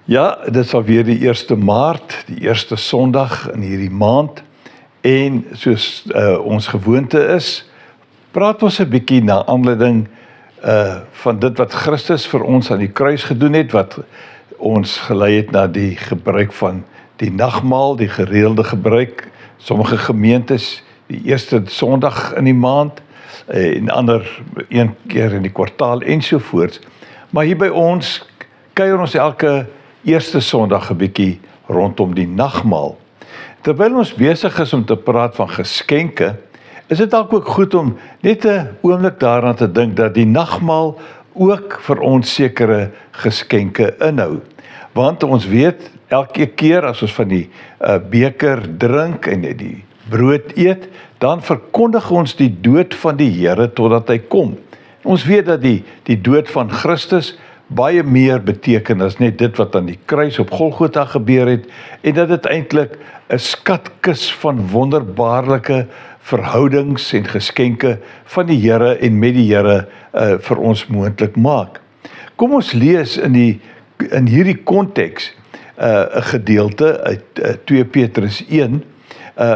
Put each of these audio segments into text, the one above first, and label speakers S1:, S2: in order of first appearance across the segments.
S1: Ja, dit is alweer die 1 Maart, die eerste Sondag in hierdie maand. En soos ons gewoonte is, praat ons 'n bietjie na aanleiding van dit wat Christus vir ons aan die kruis gedoen het, wat ons gelei het na die gebruik van die nagmaal, die gereelde gebruik. Sommige gemeentes die eerste Sondag in die maand, en ander een keer in die kwartaal ensovoorts. Maar hier by ons kuier ons elke eerste Sondag 'n bietjie rondom die nagmaal. Terwyl ons besig is om te praat van geskenke, is dit dalk ook goed om net 'n oomblik daaraan te dink dat die nagmaal ook vir ons sekere geskenke inhou. Want ons weet, elke keer as ons van die beker drink en die brood eet, dan verkondig ons die dood van die Here totdat hy kom. Ons weet dat die dood van Christus baie meer beteken as net dit wat aan die kruis op Golgotha gebeur het, en dat dit eintlik 'n skatkis van wonderbaarlike verhoudings en geskenke van die Here en met die Here vir ons moontlik maak. Kom ons lees in hierdie konteks 'n gedeelte uit 2 Petrus 1.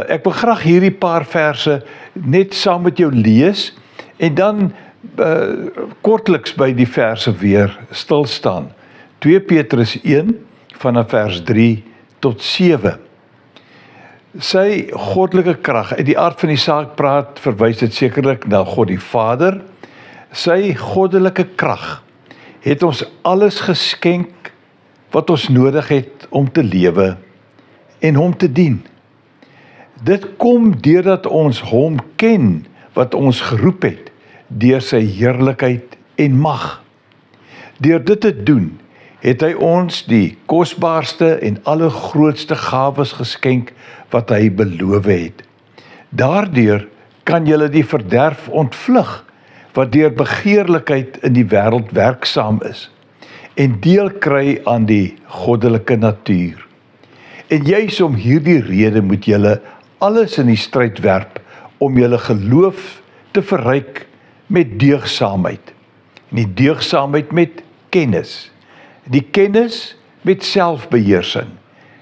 S1: Ek wil graag hierdie paar verse net saam met jou lees en dan kortliks by die verse weer stil staan. 2 Petrus 1 vanaf vers 3 tot 7. Sy goddelike krag, uit die aard van die saak praat, verwys dit sekerlik na God die Vader. Sy goddelike krag het ons alles geskenk wat ons nodig het om te lewe en hom te dien. Dit kom deurdat ons hom ken wat ons geroep het deur sy heerlikheid en mag. Deur dit te doen, het hy ons die kosbaarste en allergrootste gawes geskenk wat hy beloof het. Daardeur kan julle die verderf ontvlug wat deur begeerlikheid in die wêreld werksaam is en deel kry aan die goddelike natuur. En juis om hierdie rede moet julle alles in die stryd werp om julle geloof te verryk met deugsaamheid, en die deugsaamheid met kennis, die kennis met selfbeheersing,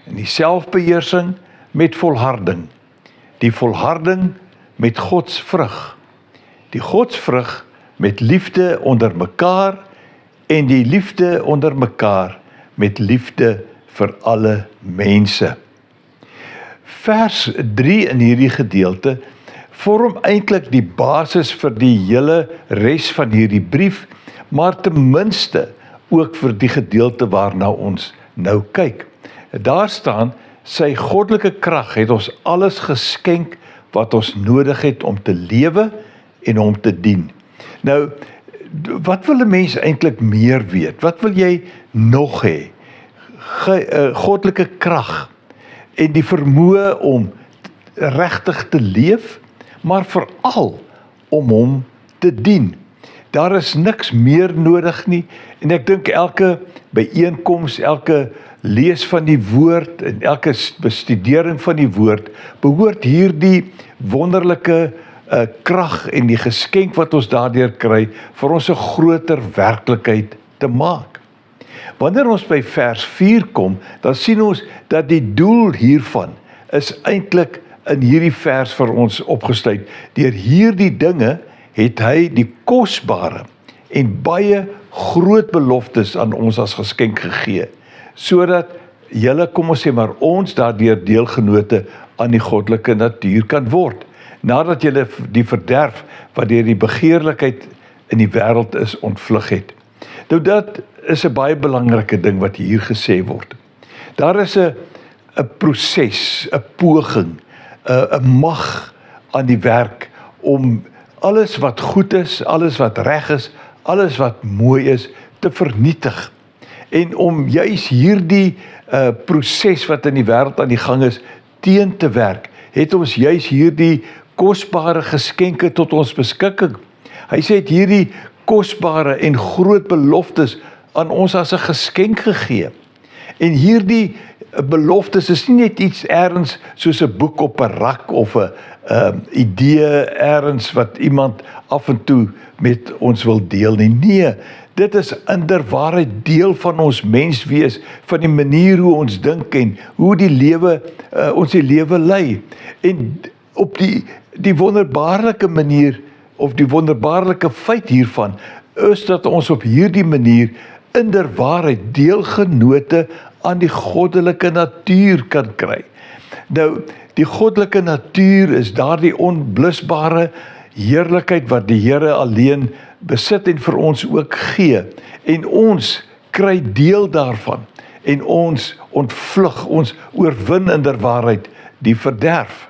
S1: en die selfbeheersing met volharding, die volharding met godsvrug, die godsvrug met liefde onder mekaar, en die liefde onder mekaar met liefde vir alle mense. Vers 3 in hierdie gedeelte vorm eintlik die basis vir die hele res van hierdie brief, maar ten minste ook vir die gedeelte waarna ons nou kyk. Daar staan, sy goddelike krag het ons alles geskenk wat ons nodig het om te lewe en om te dien. Nou, wat wil 'n mens eintlik meer weet? Wat wil jy nog hê? Goddelike krag en die vermoë om regtig te leef, maar veral om hom te dien. Daar is niks meer nodig nie, en ek dink elke byeenkoms, elke lees van die woord en elke bestudering van die woord behoort hierdie wonderlike krag en die geskenk wat ons daardeur kry vir ons 'n groter werklikheid te maak. Wanneer ons by vers 4 kom, dan sien ons dat die doel hiervan is eintlik in hierdie vers vir ons opgesluit. Deur hierdie dinge het hy die kosbare en baie groot beloftes aan ons as geskenk gegee, sodat julle, kom ons sê maar, ons daardeur deelgenote aan die goddelike natuur kan word, nadat julle die verderf wat deur die begeerlikheid in die wêreld is ontvlug het. Nou dat is 'n baie belangrike ding wat hier gesê word. Daar is 'n proses, 'n poging, 'n mag aan die werk om alles wat goed is, alles wat reg is, alles wat mooi is, te vernietig. En om juis hierdie proses wat in die wêreld aan die gang is, teen te werk, het ons juis hierdie kosbare geskenke tot ons beskikking. Hy sê het hierdie kosbare en groot beloftes aan ons as 'n geskenk gegee. En hierdie beloftes is nie net iets ergens soos 'n boek op 'n rak of 'n idee ergens wat iemand af en toe met ons wil deel nie. Nee, Dit is inderwaarheid deel van ons menswees, van die manier hoe ons dink en hoe ons die lewe lei. En op die wonderbaarlike manier, of die wonderbaarlike feit hiervan, is dat ons op hierdie manier inderwaarheid deelgenote aan die goddelike natuur kan kry. Nou, die goddelike natuur is daardie onblusbare heerlikheid wat die Here alleen besit en vir ons ook gee. En ons kry deel daarvan. En ons ontvlug, ons oorwin inderwaarheid die verderf.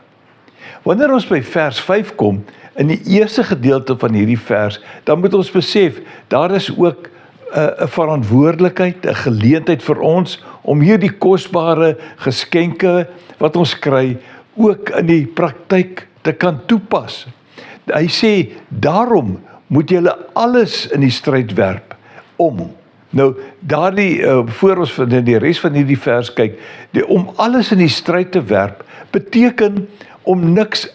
S1: Wanneer ons by vers 5 kom, in die eerste gedeelte van hierdie vers, dan moet ons besef, daar is ook 'n verantwoordelikheid, 'n geleentheid vir ons om hierdie kosbare geskenke wat ons kry, ook in die praktyk te kan toepas. Hy sê, daarom moet julle alles in die stryd werp om. Nou, voor ons in die res van hierdie vers kyk, om alles in die stryd te werp, beteken om niks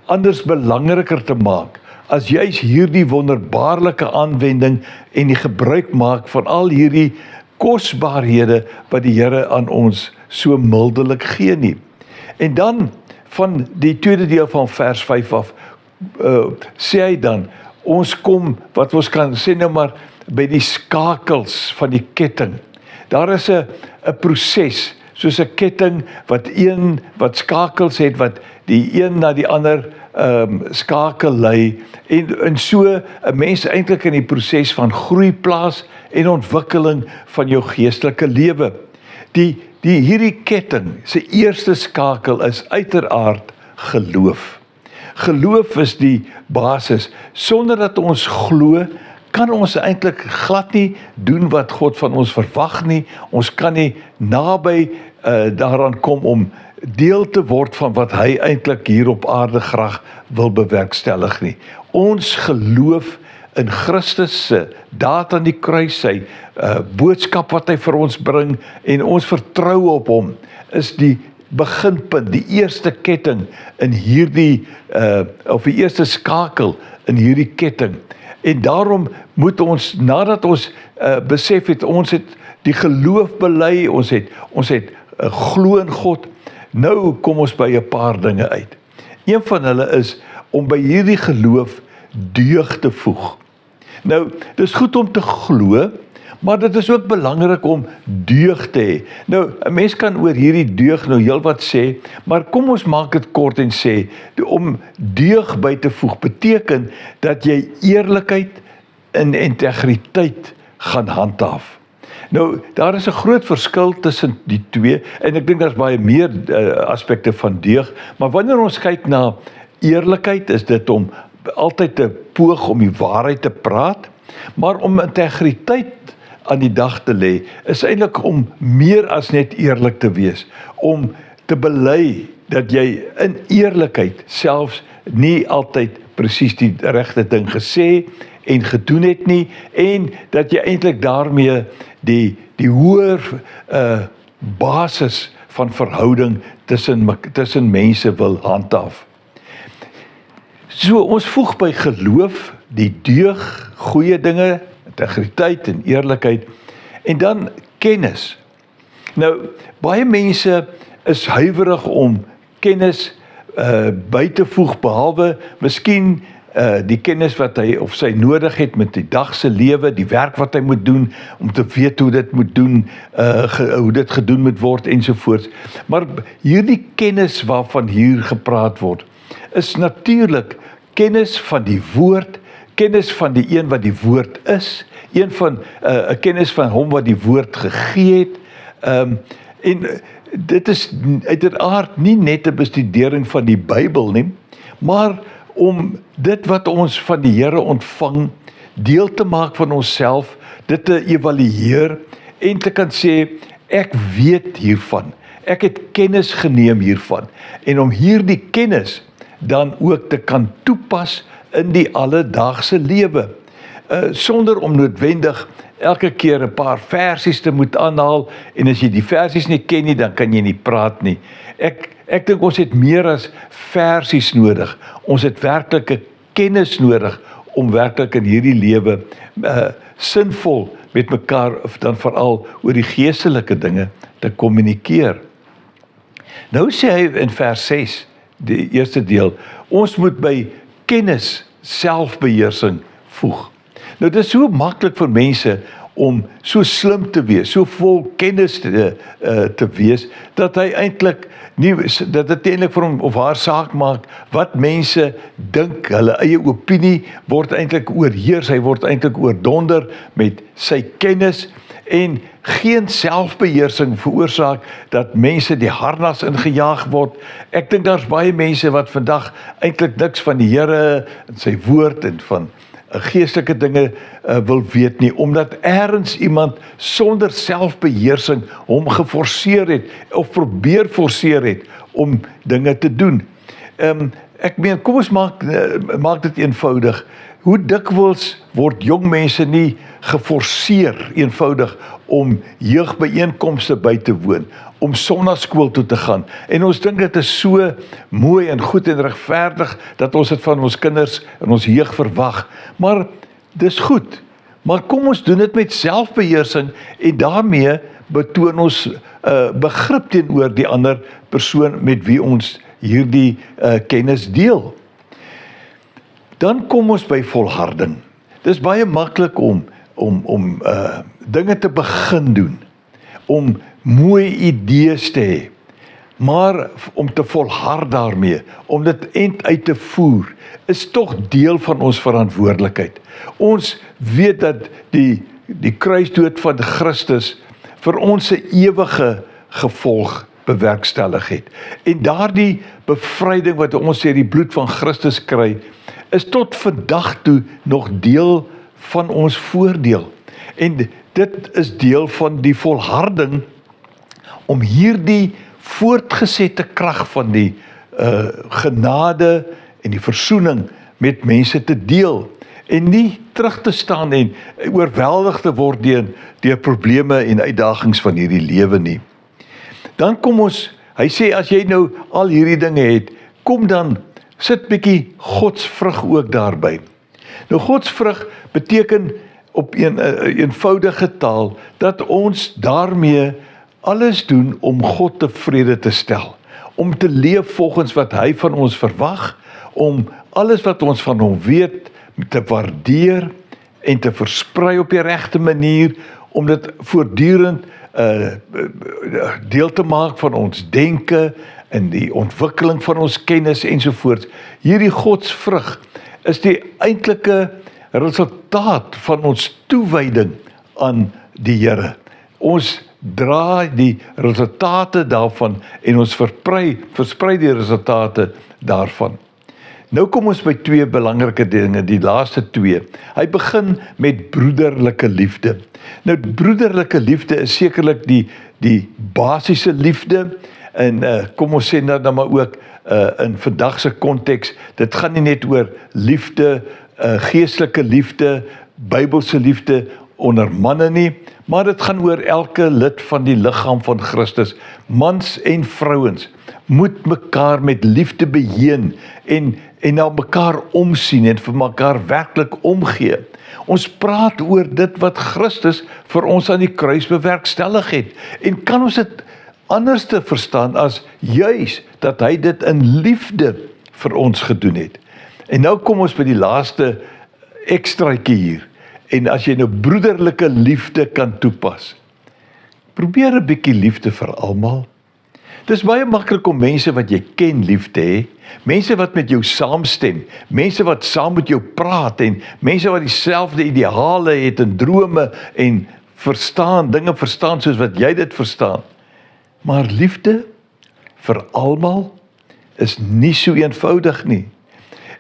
S1: anders belangriker te maak, as juis hierdie wonderbaarlike aanwending en die gebruik maak van al hierdie kosbaarhede wat die Here aan ons so mildelik gee nie. En dan, van die tweede deel van vers 5 af, sê hy dan, ons kom, wat ons kan sê nou maar, by die skakels van die ketting. Daar is 'n proses, soos 'n ketting wat skakels het, wat die een na die ander skakel lei, en so 'n mens eintlik in die proses van groei plaas en ontwikkeling van jou geestelike lewe. Hierdie ketting, se eerste skakel is uiteraard geloof. Geloof is die basis. Sonder dat ons glo, kan ons eintlik glad nie doen wat God van ons verwag nie. Ons kan nie naby daaraan kom om deel te word van wat hy eintlik hier op aarde graag wil bewerkstellig nie. Ons geloof in Christus se daad aan die kruis, sy boodskap wat hy vir ons bring, en ons vertrou op hom, is die beginpunt, die eerste ketting in hierdie, of die eerste skakel in hierdie ketting. En daarom moet ons, nadat ons besef het, ons het die geloof bely, ons het glo in God, nou kom ons by 'n paar dinge uit. Een van hulle is om by hierdie geloof deug te voeg. Nou, dit is goed om te glo, maar dit is ook belangrik om deug te hê. Nou, 'n mens kan oor hierdie deug nou heel wat sê, maar kom ons maak dit kort en sê, om deug by te voeg beteken dat jy eerlikheid en integriteit gaan handhaaf. Nou, daar is 'n groot verskil tussen die twee, en ek dink daar's baie meer aspekte van deug, maar wanneer ons kyk na eerlikheid, is dit om altyd te poog om die waarheid te praat, maar om integriteit aan die dag te lê, is eintlik om meer as net eerlik te wees, om te bely dat jy in eerlikheid selfs nie altyd presies die regte ding gesê en gedoen het nie, en dat jy eintlik daarmee die hoër basis van verhouding tussen mense wil handhaaf. So, ons voeg by geloof, die deug, goeie dinge, integriteit en eerlikheid, en dan kennis. Nou, baie mense is huiwerig om kennis by te voeg, behalwe miskien die kennis wat hy of sy nodig het met die dag se lewe, die werk wat hy moet doen, om te weet hoe dit moet doen, hoe dit gedoen moet word, ensovoorts. Maar hierdie kennis waarvan hier gepraat word, is natuurlik kennis van die woord, kennis van die een wat die woord is, 'n kennis van hom wat die woord gegee het, en dit is uiteraard nie net 'n bestudering van die Bybel nie, maar om dit wat ons van die Here ontvang, deel te maak van onsself, dit te evalueer, en te kan sê, ek weet hiervan, ek het kennis geneem hiervan, en om hierdie kennis dan ook te kan toepas in die alledaagse lewe, sonder om noodwendig elke keer 'n paar versies te moet aanhaal, en as jy die versies nie ken nie, dan kan jy nie praat nie. Ek dink ons het meer as versies nodig, ons het werklike kennis nodig, om werklik in hierdie lewe sinvol met mekaar, dan veral oor die geestelike dinge te kommunikeer. Nou sê hy in vers 6, die eerste deel, ons moet by kennis selfbeheersing voeg. Nou dit is so maklik vir mense om so slim te wees, so vol kennis te wees, dat hy eintlik nie, dat dit eintlik vir hom of haar saak maak, wat mense dink, hulle eie opinie word eintlik oorheers, hy word eintlik oordonder met sy kennis, en geen selfbeheersing veroorsaak dat mense die harnas ingejaag word. Ek dink daar's baie mense wat vandag eintlik niks van die Here en sy woord en van geestelike dinge wil weet nie, omdat ergens iemand sonder selfbeheersing hom geforseer het, of probeer forceer het, om dinge te doen. Ek meen, kom ons maak dit eenvoudig. Hoe dikwels word jong mense nie geforseer eenvoudig om jeugbyeenkomste by te woon, om sondagskool toe te gaan. En ons dink dit is so mooi en goed en regverdig dat ons dit van ons kinders en ons jeug verwag. Maar dis goed. Maar kom ons doen dit met selfbeheersing en daarmee betoon ons begrip teenoor die ander persoon met wie ons hierdie kennis deel. Dan kom ons by volharding. Dis baie maklik om dinge te begin doen, om mooi idees te hê, maar om te volhard daarmee, om dit uit te voer, is tog deel van ons verantwoordelikheid. Ons weet dat die kruisdood van Christus vir ons 'n ewige gevolg bewerkstellig het. En daardie bevryding wat ons deur die bloed van Christus kry, is tot vandag toe nog deel van ons voordeel. En dit is deel van die volharding om hierdie voortgesette krag van die genade en die versoening met mense te deel en nie terug te staan en oorweldig te word deur probleme en uitdagings van hierdie lewe nie. Dan kom ons, hy sê as jy nou al hierdie dinge het, kom dan sit bietjie godsvrug ook daarby. Nou godsvrug beteken op eenvoudige taal dat ons daarmee alles doen om God tevrede te stel, om te leef volgens wat hy van ons verwag, om alles wat ons van hom weet te waardeer en te versprei op die regte manier, om dit voortdurend deel te maak van ons denke en die ontwikkeling van ons kennis ensovoorts. Hierdie godsvrug is die eintlike resultaat van ons toewyding aan die Here. Ons dra die resultate daarvan en ons versprei die resultate daarvan. Nou kom ons by twee belangrike dinge, die laaste twee. Hy begin met broederlike liefde. Nou broederlike liefde is sekerlik die basiese liefde, en kom ons sê nou maar ook in vandag se konteks, dit gaan nie net oor liefde, geestelike liefde, Bybelse liefde onder manne nie, maar dit gaan oor elke lid van die liggaam van Christus. Mans en vrouens moet mekaar met liefde beheen en na mekaar omsien en vir mekaar werklik omgee. Ons praat oor dit wat Christus vir ons aan die kruis bewerkstellig het. En kan ons dit anders te verstaan as juis dat hy dit in liefde vir ons gedoen het. En nou kom ons by die laaste ekstraatjie hier. En as jy nou broederlike liefde kan toepas, probeer 'n bietjie liefde vir almal. Dis baie maklik om mense wat jy ken lief te hê, mense wat met jou saamstem, mense wat saam met jou praat en mense wat dieselfde ideale het en drome en dinge verstaan soos wat jy dit verstaan. Maar liefde vir almal is nie so eenvoudig nie.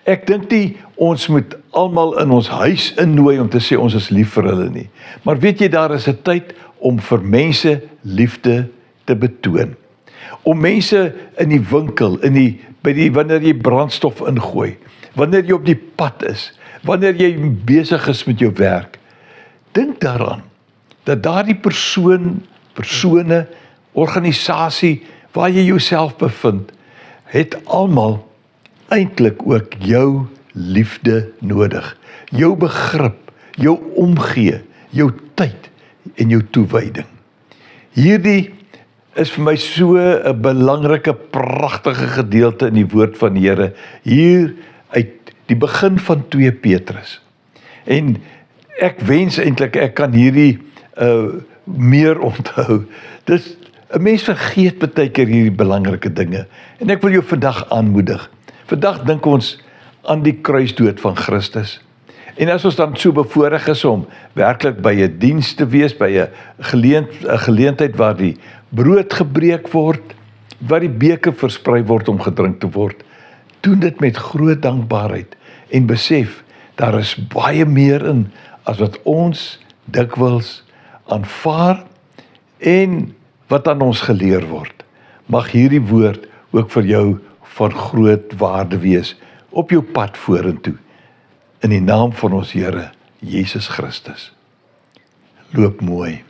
S1: Ek dink nie ons moet almal in ons huis innooi om te sê ons is lief vir hulle nie. Maar weet jy, daar is 'n tyd om vir mense liefde te betoon. Om mense in die winkel, wanneer jy brandstof ingooi, wanneer jy op die pad is, wanneer jy besig is met jou werk, dink daaraan dat daardie persone, organisasie waar jy jouself bevind, het almal eintlik ook jou liefde nodig, jou begrip, jou omgee, jou tyd en jou toewyding. Hierdie is vir my so 'n belangrike, pragtige gedeelte in die woord van die Here, hier uit die begin van 2 Petrus. En ek wens eintlik ek kan hierdie meer onthou. Dis 'n mens vergeet baie keer hierdie belangrike dinge. En ek wil jou vandag aanmoedig. Vandag dink ons aan die kruisdood van Christus. En as ons dan so bevoorreg is om werklik by 'n diens te wees, by 'n geleentheid waar die brood gebreek word, waar die beker versprei word om gedrink te word, doen dit met groot dankbaarheid en besef, daar is baie meer in as wat ons dikwels aanvaar en wat aan ons geleer word. Mag hierdie woord ook vir jou van groot waarde wees op jou pad vorentoe. In die naam van ons Here Jesus Christus. Loop mooi.